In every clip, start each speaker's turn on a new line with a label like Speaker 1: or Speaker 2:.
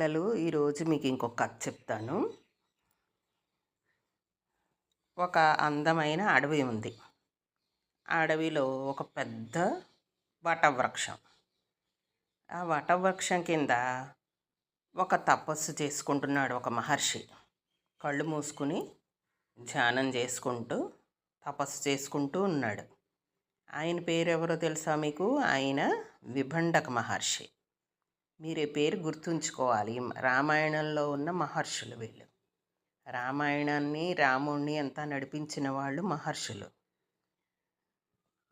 Speaker 1: పిల్లలు ఈరోజు మీకు ఇంకొక కథ చెప్తాను. ఒక అందమైన అడవి ఉంది. ఆ అడవిలో ఒక పెద్ద వటవృక్షం. ఆ వటవృక్షం కింద ఒక తపస్సు చేసుకుంటున్నాడు ఒక మహర్షి. కళ్ళు మూసుకుని ధ్యానం చేసుకుంటూ తపస్సు చేసుకుంటూ ఉన్నాడు. ఆయన పేరెవరో తెలుసా మీకు? ఆయన విభండక మహర్షి. మీరు ఈ పేరు గుర్తుంచుకోవాలి. రామాయణంలో ఉన్న మహర్షులు వీళ్ళు. రామాయణాన్ని రాముణ్ణి అంతా నడిపించిన వాళ్ళు మహర్షులు.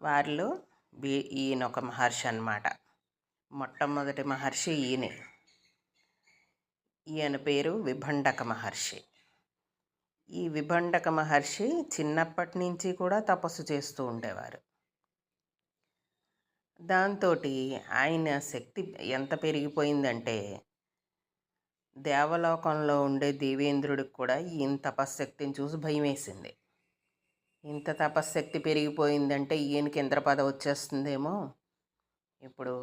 Speaker 1: వారిలో ఈయన ఒక మహర్షి అన్నమాట. మొట్టమొదటి మహర్షి ఈయనే. ఈయన పేరు విభండక మహర్షి. ఈ విభండక మహర్షి చిన్నప్పటి నుంచి కూడా తపస్సు చేస్తూ ఉండేవారు. దాంతో ఆయన శక్తి ఎంత పెరిగిపోయిందంటే దేవలోకంలో ఉండే దేవేంద్రుడికి కూడా ఈయన తపశ్శక్తిని చూసి భయం వేసింది. ఇంత తపశ్శక్తి పెరిగిపోయిందంటే ఈయనకి ఇంద్ర పదవి వచ్చేస్తుందేమో, ఇప్పుడు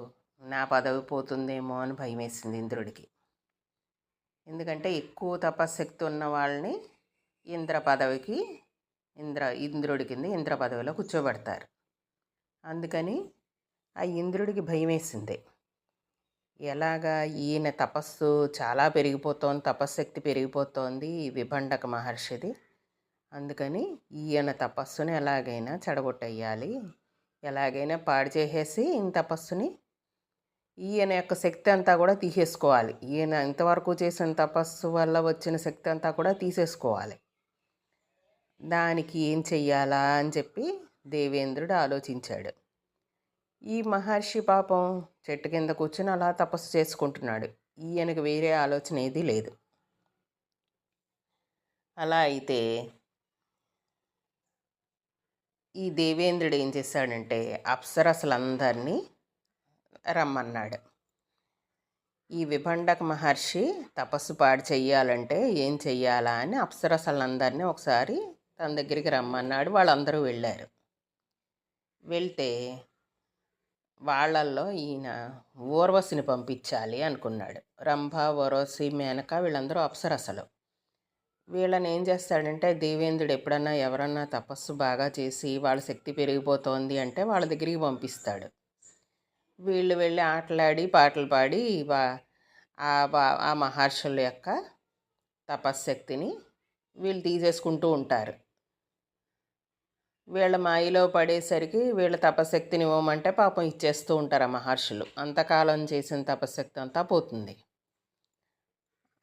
Speaker 1: నా పదవి పోతుందేమో అని భయం వేసింది ఇంద్రుడికి. ఎందుకంటే ఎక్కువ తపశ్శక్తి ఉన్న వాళ్ళని ఇంద్ర పదవికి ఇంద్రుడి కింద ఇంద్ర పదవిలో కూర్చోబెడతారు. అందుకని ఆ ఇంద్రుడికి భయం వేసింది. ఎలాగా ఈయన తపస్సు చాలా పెరిగిపోతోంది, తపశ్శక్తి పెరిగిపోతోంది ఈ విభండక మహర్షిది. అందుకని ఈయన తపస్సుని ఎలాగైనా చెడగొట్టేయాలి, ఎలాగైనా పాడు చేసేసి ఈయన తపస్సుని, ఈయన యొక్క శక్తి అంతా కూడా తీసేసుకోవాలి. ఈయన ఇంతవరకు చేసిన తపస్సు వల్ల వచ్చిన శక్తి అంతా కూడా తీసేసుకోవాలి. దానికి ఏం చెయ్యాలా అని చెప్పి దేవేంద్రుడు ఆలోచించాడు. ఈ మహర్షి పాపం చెట్టు కింద కూర్చుని అలా తపస్సు చేసుకుంటున్నాడు. ఈయనకు వేరే ఆలోచన ఏదీ లేదు. అలా అయితే ఈ దేవేంద్రుడు ఏం చేశాడంటే అప్సరసలందరినీ రమ్మన్నాడు. ఈ విభండక మహర్షి తపస్సు పాడు చెయ్యాలంటే ఏం చెయ్యాలా అని అప్సరసలందరినీ ఒకసారి తన దగ్గరికి రమ్మన్నాడు. వాళ్ళందరూ వెళ్ళారు. వెళ్తే వాళ్ళల్లో ఈయన ఊర్వశిని పంపించాలి అనుకున్నాడు. రంభ, ఊర్వశి, మేనక వీళ్ళందరూ అప్సరసలు. వీళ్ళని ఏం చేస్తాడంటే దేవేంద్రుడు ఎప్పుడన్నా ఎవరన్నా తపస్సు బాగా చేసి వాళ్ళ శక్తి పెరిగిపోతోంది అంటే వాళ్ళ దగ్గరికి పంపిస్తాడు. వీళ్ళు వెళ్ళి ఆటలాడి పాటలు పాడి ఆ మహర్షుల యొక్క తపశ్శక్తిని వీళ్ళు తీసేసుకుంటూ ఉంటారు. వీళ్ళ మాయలో పడేసరికి వీళ్ళ తపశక్తిని ఇవ్వమంటే పాపం ఇచ్చేస్తూ ఉంటారు ఆ మహర్షులు. అంతకాలం చేసిన తపశక్తి అంతా పోతుంది.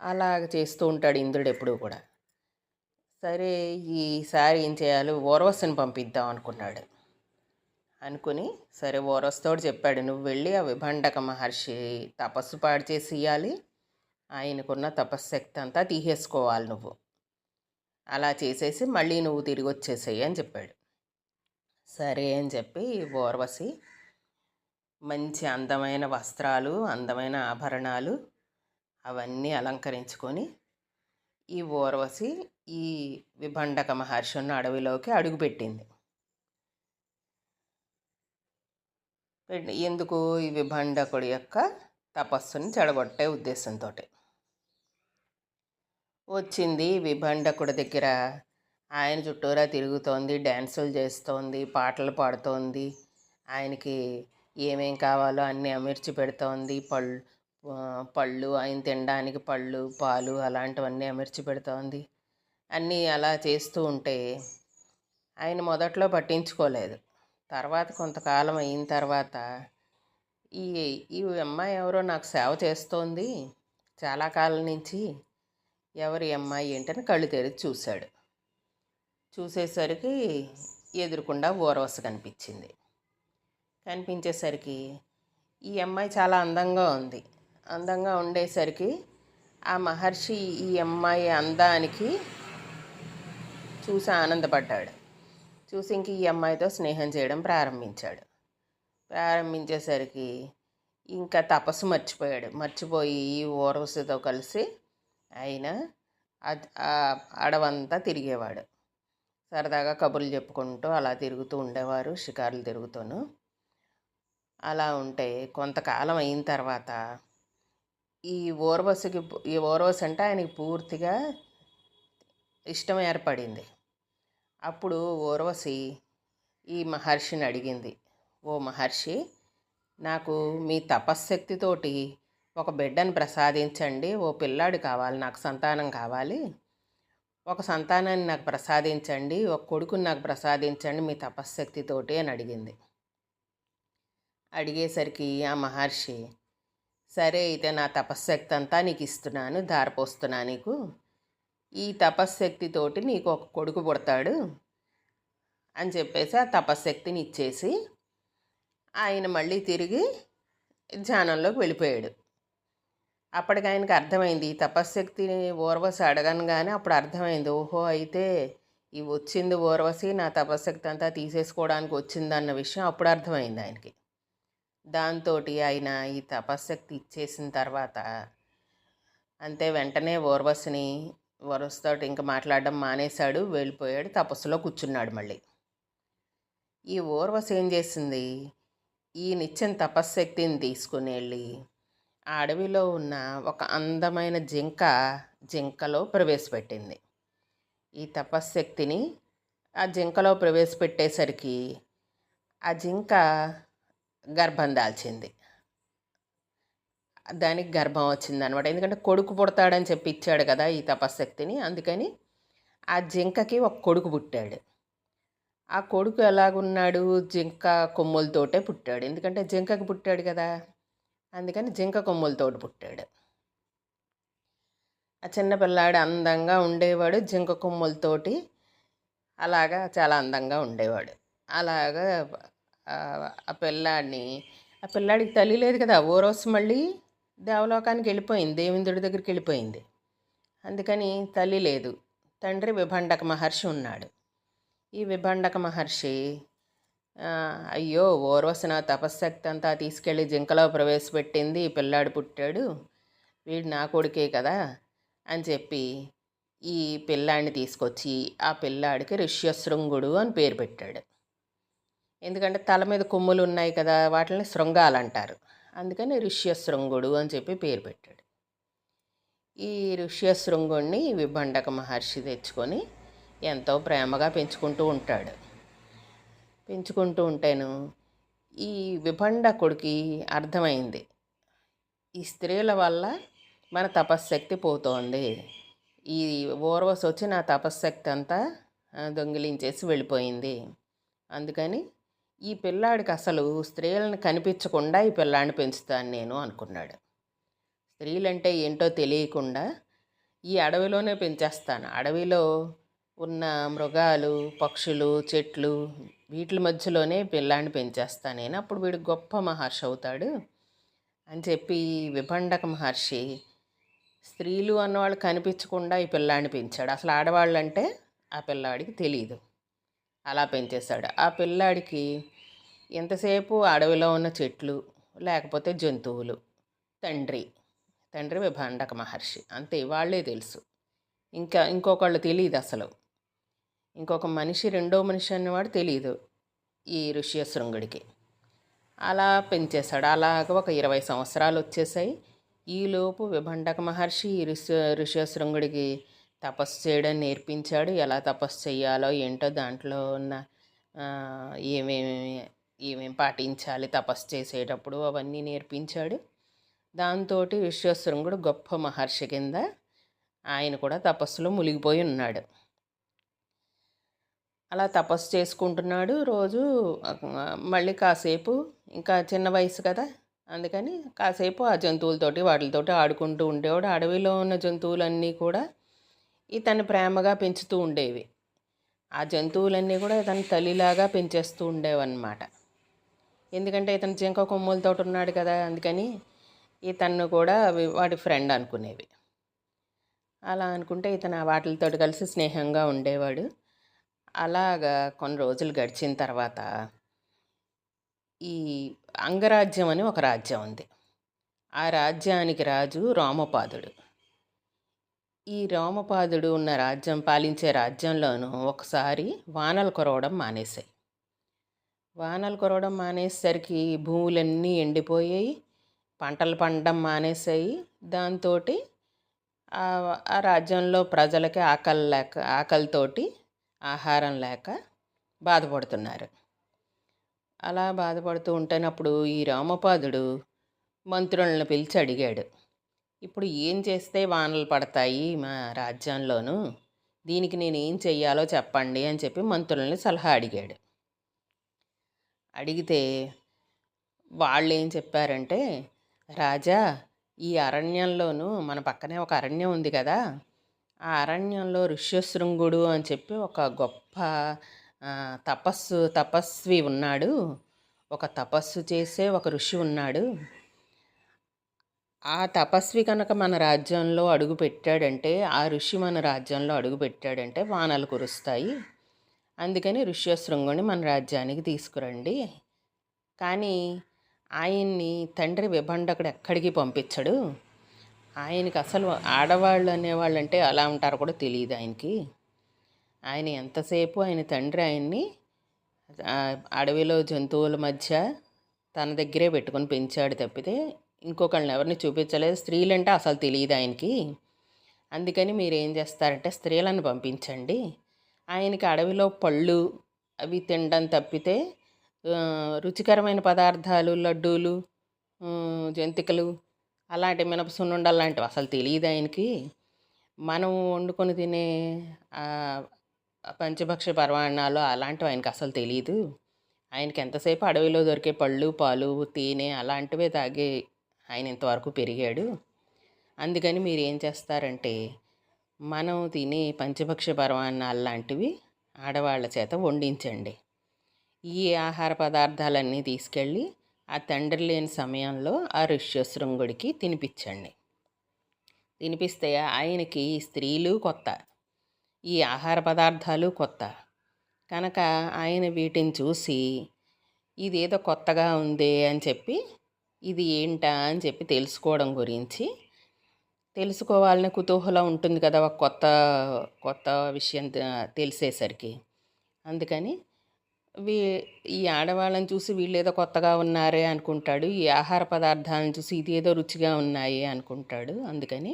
Speaker 1: అలాగ చేస్తూ ఉంటాడు ఇంద్రుడు ఎప్పుడూ కూడా. సరే ఈసారి ఏం చేయాలి, ఊర్వశిని పంపిద్దాం అనుకున్నాడు. అనుకుని సరే ఊర్వశితోడు చెప్పాడు, నువ్వు వెళ్ళి ఆ విభండక మహర్షి తపస్సు పాడు చేసి ఇవ్వాలి, ఆయనకున్న తపశ్శక్తి అంతా తీసేసుకోవాలి నువ్వు. అలా చేసేసి మళ్ళీ నువ్వు తిరిగి వచ్చేసేయి అని చెప్పాడు. సరే అని చెప్పి ఊర్వశి మంచి అందమైన వస్త్రాలు, అందమైన ఆభరణాలు అవన్నీ అలంకరించుకొని ఈ ఊర్వశి ఈ విభండక మహర్షి ఉన్న అడవిలోకి అడుగుపెట్టింది. ఎందుకు? ఈ విభండకుడి యొక్క తపస్సుని చెడగొట్టే ఉద్దేశంతో వచ్చింది. విభండకుడి దగ్గర ఆయన చుట్టూరా తిరుగుతోంది, డ్యాన్సులు చేస్తోంది, పాటలు పాడుతోంది, ఆయనకి ఏమేం కావాలో అన్నీ అమర్చి పెడుతోంది. పళ్ళు ఆయన తినడానికి పళ్ళు, పాలు అలాంటివన్నీ అమర్చి పెడుతోంది. అన్నీ అలా చేస్తూ ఉంటే ఆయన మొదట్లో పట్టించుకోలేదు. తర్వాత కొంతకాలం అయిన తర్వాత ఈ ఈ అమ్మాయి ఎవరో నాకు సేవ చేస్తోంది చాలా కాలం నుంచి, ఎవరి అమ్మాయి ఏంటని కళ్ళు తెరిచి చూశాడు. చూసేసరికి ఎదురుకుండా ఊర్వశి కనిపించింది. కనిపించేసరికి ఈ అమ్మాయి చాలా అందంగా ఉంది. అందంగా ఉండేసరికి ఆ మహర్షి ఈ అమ్మాయి అందానికి చూసి ఆనందపడ్డాడు. చూసి ఇంక ఈ అమ్మాయితో స్నేహం చేయడం ప్రారంభించేసరికి ఇంకా తపస్సు మర్చిపోయి ఈ ఊర్వశితో కలిసి ఆయన అడవంతా తిరిగేవాడు. సరదాగా కబుర్లు చెప్పుకుంటూ అలా తిరుగుతూ ఉండేవారు, షికారులు తిరుగుతూను. అలా ఉంటే కొంతకాలం అయిన తర్వాత ఈ ఊర్వశి అంటే ఆయనకి పూర్తిగా ఇష్టం ఏర్పడింది. అప్పుడు ఊర్వశి ఈ మహర్షిని అడిగింది, ఓ మహర్షి, నాకు మీ తపశ్శక్తితోటి ఒక బిడ్డను ప్రసాదించండి, ఓ పిల్లాడు కావాలి, నాకు సంతానం కావాలి, ఒక సంతానాన్ని నాకు ప్రసాదించండి, ఒక కొడుకుని నాకు ప్రసాదించండి మీ తపశ్శక్తితోటి అని అడిగింది. అడిగేసరికి ఆ మహర్షి, సరే అయితే నా తపశ్శక్తి అంతా నీకు ఇస్తున్నాను, ధారపోస్తున్నా నీకు, ఈ తపశ్శక్తితోటి నీకు ఒక కొడుకు పుడతాడు అని చెప్పేసి ఆ తపశ్శక్తిని ఇచ్చేసి ఆయన మళ్ళీ తిరిగి ధ్యానంలోకి వెళ్ళిపోయాడు. అప్పటికి ఆయనకు అర్థమైంది, ఈ తపశ్శక్తిని ఊర్వశి అడగనగానే అప్పుడు అర్థమైంది, ఓహో అయితే ఈ వచ్చింది ఊర్వశి నా తపశ్శక్తి అంతా తీసేసుకోవడానికి వచ్చిందన్న విషయం అప్పుడు అర్థమైంది ఆయనకి. దాంతో ఆయన ఈ తపశ్శక్తి ఇచ్చేసిన తర్వాత అంతే వెంటనే ఊర్వశితో ఇంకా మాట్లాడడం మానేశాడు, వెళ్ళిపోయాడు, తపస్సులో కూర్చున్నాడు. మళ్ళీ ఈ ఊర్వశి ఏం చేసింది, ఈ నిత్యం తపశ్శక్తిని తీసుకుని వెళ్ళి ఆ అడవిలో ఉన్న ఒక అందమైన జింకలో ప్రవేశపెట్టింది. ఈ తపశ్శక్తిని ఆ జింకలో ప్రవేశపెట్టేసరికి ఆ జింక గర్భం దాల్చింది. దానికి గర్భం వచ్చింది అనమాట. ఎందుకంటే కొడుకు పుడతాడని చెప్పి ఇచ్చాడు కదా ఈ తపశ్శక్తిని, అందుకని ఆ జింకకి ఒక కొడుకు పుట్టాడు. ఆ కొడుకు ఎలాగున్నాడు, జింక కొమ్ములతోటే పుట్టాడు. ఎందుకంటే జింకకి పుట్టాడు కదా, అందుకని జింక కొమ్ములతోటి పుట్టాడు. ఆ చిన్న పిల్లాడు అందంగా ఉండేవాడు, జింక కొమ్ములతోటి అలాగా చాలా అందంగా ఉండేవాడు. అలాగా ఆ పిల్లాడికి తల్లి లేదు కదా, ఊర్వశి మళ్ళీ దేవలోకానికి వెళ్ళిపోయింది, దేవేంద్రుడి దగ్గరికి వెళ్ళిపోయింది. అందుకని తల్లి లేదు, తండ్రి విభండక మహర్షి ఉన్నాడు. ఈ విభండక మహర్షి అయ్యో ఊర్వశి నా తపశ్శక్తి అంతా తీసుకెళ్ళి జింకలో ప్రవేశపెట్టింది, ఈ పిల్లాడు పుట్టాడు, వీడు నా కొడుకే కదా అని చెప్పి ఈ పిల్లాడిని తీసుకొచ్చి ఆ పిల్లాడికి ఋష్యశృంగుడు అని పేరు పెట్టాడు. ఎందుకంటే తల మీద కొమ్ములు ఉన్నాయి కదా, వాటిని శృంగాలు అంటారు, అందుకని ఋష్యశృంగుడు అని చెప్పి పేరు పెట్టాడు. ఈ ఋష్యశృంగుడిని విభండక మహర్షి తెచ్చుకొని ఎంతో ప్రేమగా పెంచుకుంటూ ఉంటాడు. పెంచుకుంటూ ఉంటేను ఈ విభండకుడికి అర్థమైంది, ఈ స్త్రీల వల్ల మన తపశ్శక్తి పోతోంది, ఈ ఊర్వశి వచ్చి నా తపశ్శక్తి అంతా దొంగిలించేసి వెళ్ళిపోయింది, అందుకని ఈ పిల్లాడికి అసలు స్త్రీలను కనిపించకుండా ఈ పిల్లాడిని పెంచుతాను నేను అనుకున్నాడు. స్త్రీలంటే ఏంటో తెలియకుండా ఈ అడవిలోనే పెంచేస్తాను, అడవిలో ఉన్న మృగాలు, పక్షులు, చెట్లు వీటి మధ్యలోనే పిల్లాడిని పెంచేస్తాను నేను, అప్పుడు వీడు గొప్ప మహర్షి అవుతాడు అని చెప్పి విభండక మహర్షి స్త్రీలు అన్నవాళ్ళు కనిపించకుండా ఈ పిల్లాడిని పెంచాడు. అసలు ఆడవాళ్ళంటే ఆ పిల్లాడికి తెలియదు, అలా పెంచేశాడు. ఆ పిల్లాడికి ఎంతసేపు అడవిలో ఉన్న చెట్లు లేకపోతే జంతువులు, తండ్రి విభండక మహర్షి, అంతే, వాళ్ళే తెలుసు, ఇంకొకళ్ళు తెలియదు అసలు, ఇంకొక మనిషి, రెండో మనిషి అనేవాడు తెలియదు ఈ ఋష్యశృంగుడికి. అలా పెంచేశాడు. అలాగ ఒక 20 సంవత్సరాలు వచ్చేసాయి. ఈలోపు విభండక మహర్షి ఋష్యశృంగుడికి తపస్సు చేయడం నేర్పించాడు. ఎలా తపస్సు చేయాలో ఏంటో, దాంట్లో ఉన్న ఏమేమి పాటించాలి తపస్సు చేసేటప్పుడు అవన్నీ నేర్పించాడు. దాంతో ఋష్యశృంగుడు గొప్ప మహర్షి కింద ఆయన కూడా తపస్సులో మునిగిపోయి ఉన్నాడు. అలా తపస్సు చేసుకుంటున్నాడు. రోజు మళ్ళీ కాసేపు, ఇంకా చిన్న వయసు కదా, అందుకని కాసేపు ఆ జంతువులతోటి వాటితోటి ఆడుకుంటూ ఉండేవాడు. అడవిలో ఉన్న జంతువులన్నీ కూడా ఇతన్ని ప్రేమగా పెంచుతూ ఉండేవి. ఆ జంతువులన్నీ కూడా ఇతను తల్లిలాగా పెంచేస్తూ ఉండేవన్నమాట. ఎందుకంటే ఇతను జింక కొమ్ములతో ఉన్నాడు కదా, అందుకని ఇతన్ను కూడా వాటి ఫ్రెండ్ అనుకునేవి. అలా అనుకుంటే ఇతను వాటితో కలిసి స్నేహంగా ఉండేవాడు. అలాగా కొన్ని రోజులు గడిచిన తర్వాత ఈ అంగరాజ్యం అని ఒక రాజ్యం ఉంది. ఆ రాజ్యానికి రాజు రామపాదుడు. ఈ రామపాదుడు ఉన్న రాజ్యం, పాలించే రాజ్యంలోనూ ఒకసారి వానలు కురవడం మానేశాయి. వానలు కురవడం మానేసరికి భూములన్నీ ఎండిపోయాయి, పంటలు పండడం మానేసాయి. దాంతో ఆ రాజ్యంలో ప్రజలకి ఆకలితోటి ఆహారం లేక బాధపడుతున్నారు. అలా బాధపడుతూ ఉంటేనప్పుడు ఈ రామపాదుడు మంత్రులను పిలిచి అడిగాడు, ఇప్పుడు ఏం చేస్తే వానలు పడతాయి మా రాజ్యంలోను, దీనికి నేను ఏం చెయ్యాలో చెప్పండి అని చెప్పి మంత్రుల్ని సలహా అడిగాడు. అడిగితే వాళ్ళు ఏం చెప్పారంటే, రాజా, ఈ అరణ్యంలోనూ మన పక్కనే ఒక అరణ్యం ఉంది కదా, ఆ అరణ్యంలో ఋష్యశృంగుడు అని చెప్పి ఒక గొప్ప తపస్వి ఉన్నాడు. ఒక తపస్సు చేసే ఒక ఋషి ఉన్నాడు. ఆ తపస్వి కనుక మన రాజ్యంలో అడుగు పెట్టాడంటే, ఆ ఋషి మన రాజ్యంలో అడుగు పెట్టాడంటే వానలు కురుస్తాయి. అందుకని ఋష్యశృంగుని మన రాజ్యానికి తీసుకురండి. కానీ ఆయన్ని తండ్రి విభండకుడు ఎక్కడికి పంపించడు. ఆయనకి అసలు ఆడవాళ్ళు అనేవాళ్ళు అంటే ఎలా ఉంటారో కూడా తెలియదు ఆయనకి. ఆయన ఎంతసేపు ఆయన తండ్రి ఆయన్ని అడవిలో జంతువుల మధ్య తన దగ్గరే పెట్టుకొని పెంచాడు తప్పితే ఇంకొకళ్ళని ఎవరిని చూపించలేదు. స్త్రీలంటే అసలు తెలియదు ఆయనకి. అందుకని మీరు ఏం చేస్తారంటే స్త్రీలను పంపించండి. ఆయనకి అడవిలో పళ్ళు అవి తినడం తప్పితే రుచికరమైన పదార్థాలు, లడ్డూలు, జంతికలు, అలాంటి మినప సున్నుండలు లాంటివి అసలు తెలియదు ఆయనకి. మనం వండుకొని తినే పంచభక్ష పరమాన్నాలు అలాంటివి ఆయనకి అసలు తెలియదు. ఆయనకి ఎంతసేపు అడవిలో దొరికే పళ్ళు, పాలు, తేనె అలాంటివే తాగి ఆయన ఇంతవరకు పెరిగాడు. అందుకని మీరు ఏం చేస్తారంటే మనం తినే పంచభక్ష పరమాన్నాలు లాంటివి ఆడవాళ్ళ చేత వండించండి. ఈ ఆహార పదార్థాలన్నీ తీసుకెళ్ళి ఆ తండ్రి లేని సమయంలో ఆ ఋష్యశృంగుడికి తినిపించండి. తినిపిస్తే ఆయనకి స్త్రీలు కొత్త, ఈ ఆహార పదార్థాలు కొత్త కనుక ఆయన వీటిని చూసి ఇదేదో కొత్తగా ఉంది అని చెప్పి ఇది ఏంటా అని చెప్పి తెలుసుకోవాలనే కుతూహలం ఉంటుంది కదా ఒక కొత్త విషయం తెలిసేసరికి. అందుకని ఈ ఆడవాళ్ళని చూసి వీళ్ళేదో కొత్తగా ఉన్నారే అనుకుంటాడు. ఈ ఆహార పదార్థాలను చూసి ఇదేదో రుచిగా ఉన్నాయి అనుకుంటాడు. అందుకని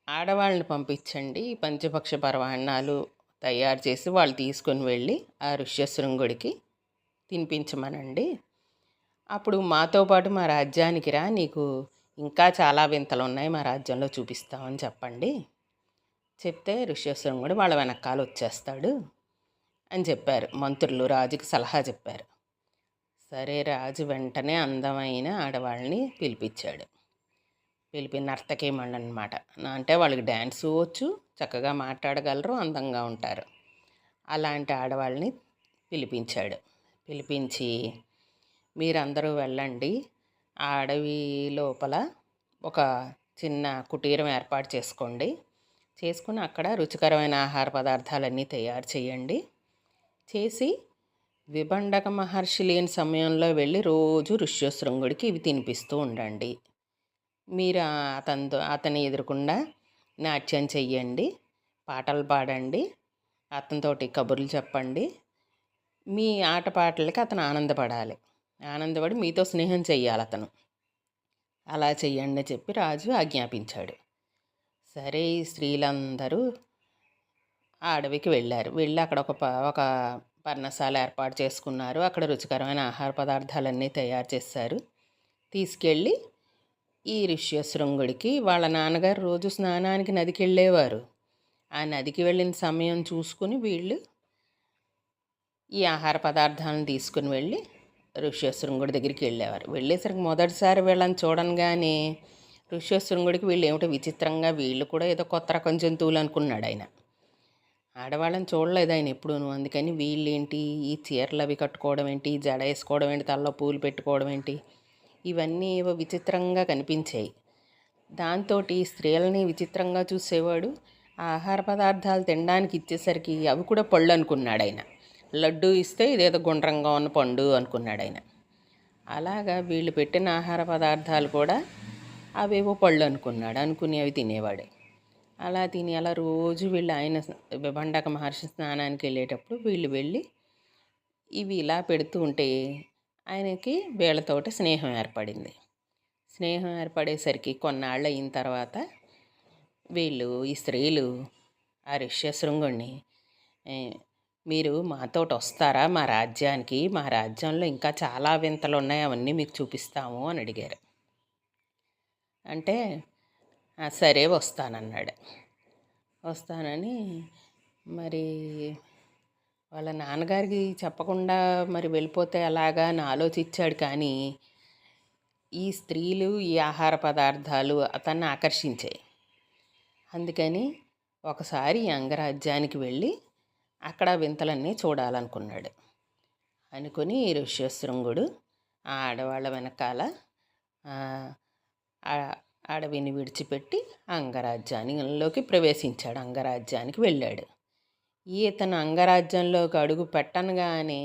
Speaker 1: ఆడవాళ్ళని పంపించండి, పంచభక్ష పరమాన్నాలు తయారు చేసి వాళ్ళు తీసుకొని వెళ్ళి ఆ ఋష్యశృంగుడికి తినిపించమనండి. అప్పుడు మాతో పాటు మా రాజ్యానికి రా, నీకు ఇంకా చాలా వింతలు ఉన్నాయి మా రాజ్యంలో చూపిస్తామని చెప్పండి. చెప్తే ఋష్యశృంగుడు వాళ్ళ వెనకాల వచ్చేస్తాడు అని చెప్పారు మంత్రులు. రాజుకి సలహా చెప్పారు. సరే, రాజు వెంటనే అందమైన ఆడవాళ్ళని పిలిపించాడు. నర్తకీమణులు అన్నమాట. అంటే వాళ్ళకి డ్యాన్స్ వచ్చు, చక్కగా మాట్లాడగలరు, అందంగా ఉంటారు. అలాంటి ఆడవాళ్ళని పిలిపించి మీరందరూ వెళ్ళండి, ఆ అడవి లోపల ఒక చిన్న కుటీరం ఏర్పాటు చేసుకుని అక్కడ రుచికరమైన ఆహార పదార్థాలన్నీ తయారు చేయండి. చేసి విభండక మహర్షి లేని సమయంలో వెళ్ళి రోజు ఋష్యశృంగుడికి ఇవి తినిపిస్తూ ఉండండి. మీరు అతని ఎదురుకుండా నాట్యం చెయ్యండి, పాటలు పాడండి, అతనితోటి కబుర్లు చెప్పండి. మీ ఆటపాటలకి అతను ఆనందపడి మీతో స్నేహం చెయ్యాలి అతను. అలా చెయ్యండి అని చెప్పి రాజు ఆజ్ఞాపించాడు. సరే, ఈ స్త్రీలందరూ ఆ అడవికి వెళ్ళి అక్కడ ఒక పర్ణశాల ఏర్పాటు చేసుకున్నారు. అక్కడ రుచికరమైన ఆహార పదార్థాలన్నీ తయారు చేశారు. తీసుకెళ్ళి ఈ ఋష్యశృంగుడికి వాళ్ళ నాన్నగారు రోజు స్నానానికి నదికి వెళ్ళేవారు. ఆ నదికి వెళ్ళిన సమయం చూసుకుని వీళ్ళు ఈ ఆహార పదార్థాలను తీసుకుని వెళ్ళి ఋష్యశృంగుడి దగ్గరికి వెళ్ళేసరికి మొదటిసారి వీళ్ళని చూడంగానే ఋష్యశృంగుడికి వీళ్ళు ఏమిటో విచిత్రంగా, వీళ్ళు కూడా ఏదో కొత్త రకం జంతువులు అనుకున్నాడు ఆయన. ఆడవాళ్ళని చూడలేదు ఆయన ఎప్పుడూను. అందుకని వీళ్ళేంటి, ఈ చీరలు అవి కట్టుకోవడం ఏంటి, జడ వేసుకోవడం ఏంటి, తలలో పూలు పెట్టుకోవడం ఏంటి, ఇవన్నీ ఏవో విచిత్రంగా కనిపించాయి. దాంతో స్త్రీలని విచిత్రంగా చూసేవాడు. ఆ ఆహార పదార్థాలు తినడానికి ఇచ్చేసరికి అవి కూడా పళ్ళు అనుకున్నాడు ఆయన. లడ్డు ఇస్తే ఇదేదో గుండ్రంగా ఉన్న పండు అనుకున్నాడు ఆయన. అలాగా వీళ్ళు పెట్టిన ఆహార పదార్థాలు కూడా అవేవో పళ్ళు అనుకుని అవి తినేవాడు. అలా రోజు వీళ్ళు ఆయన విభండక మహర్షి స్నానానికి వెళ్ళేటప్పుడు వీళ్ళు వెళ్ళి ఇవి ఇలా పెడుతూ ఉంటే ఆయనకి వీళ్ళతోటి స్నేహం ఏర్పడింది. స్నేహం ఏర్పడేసరికి కొన్నాళ్ళు అయిన తర్వాత ఈ స్త్రీలు ఆ ఋష్యశృంగుణ్ణి మీరు మాతోటి వస్తారా మా రాజ్యానికి, మా రాజ్యంలో ఇంకా చాలా వింతలు ఉన్నాయి, అవన్నీ మీకు చూపిస్తాము అని అడిగారు. అంటే సరే వస్తానన్నాడు. వస్తానని మరి వాళ్ళ నాన్నగారికి చెప్పకుండా మరి వెళ్ళిపోతే ఎలాగా అని ఆలోచించాడు. కానీ ఈ స్త్రీలు, ఈ ఆహార పదార్థాలు అతన్ని ఆకర్షించాయి. అందుకని ఒకసారి అంగరాజ్యానికి వెళ్ళి అక్కడ వింతలన్నీ చూడాలనుకున్నాడు. అనుకుని ఋష్యశృంగుడు ఆ ఆడవాళ్ళ వెనకాల అడవిని విడిచిపెట్టి అంగరాజ్యానిలోకి ప్రవేశించాడు. అంగరాజ్యానికి వెళ్ళాడు. ఇతను అంగరాజ్యంలోకి అడుగు పెట్టనగానే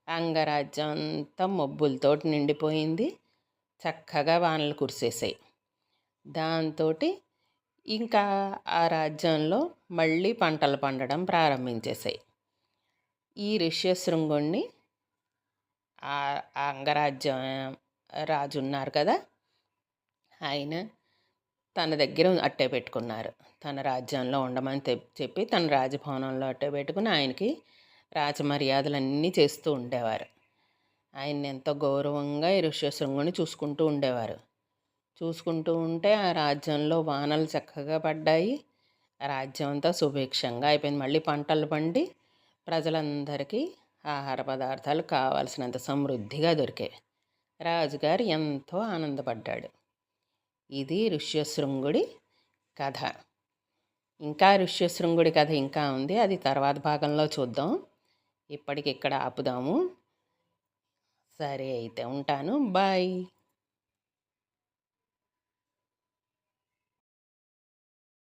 Speaker 1: అంగరాజ్యం అంతా మబ్బులతోటి నిండిపోయింది. చక్కగా వానలు కురిసేసాయి. దాంతో ఇంకా ఆ రాజ్యంలో మళ్ళీ పంటలు పండడం ప్రారంభించేశాయి. ఈ ఋష్యశృంగుణ్ణి ఆ అంగరాజ్యం రాజు ఉన్నారు కదా, ఆయన తన దగ్గర అట్టే పెట్టుకున్నారు. తన రాజ్యంలో ఉండమని చెప్పి తన రాజభవనంలో అట్టే పెట్టుకుని ఆయనకి రాజమర్యాదలన్నీ చేస్తూ ఉండేవారు. ఆయన్ని ఎంతో గౌరవంగా ఈ ఋష్యశృంగుని చూసుకుంటూ ఉండేవారు. చూసుకుంటూ ఉంటే ఆ రాజ్యంలో వానలు చక్కగా పడ్డాయి. ఆ రాజ్యం అంతా సుభిక్షంగా అయిపోయింది. మళ్ళీ పంటలు పండి ప్రజలందరికీ ఆహార పదార్థాలు కావాల్సినంత సమృద్ధిగా దొరికాయి. రాజుగారు ఎంతో ఆనందపడ్డాడు. ఇది ఋష్యశృంగుడి కథ. ఇంకా ఋష్యశృంగుడి కథ ఇంకా ఉంది, అది తర్వాత భాగంలో చూద్దాం. ఇప్పటికి ఇక్కడ ఆపుదాము. సరే అయితే ఉంటాను. బాయ్.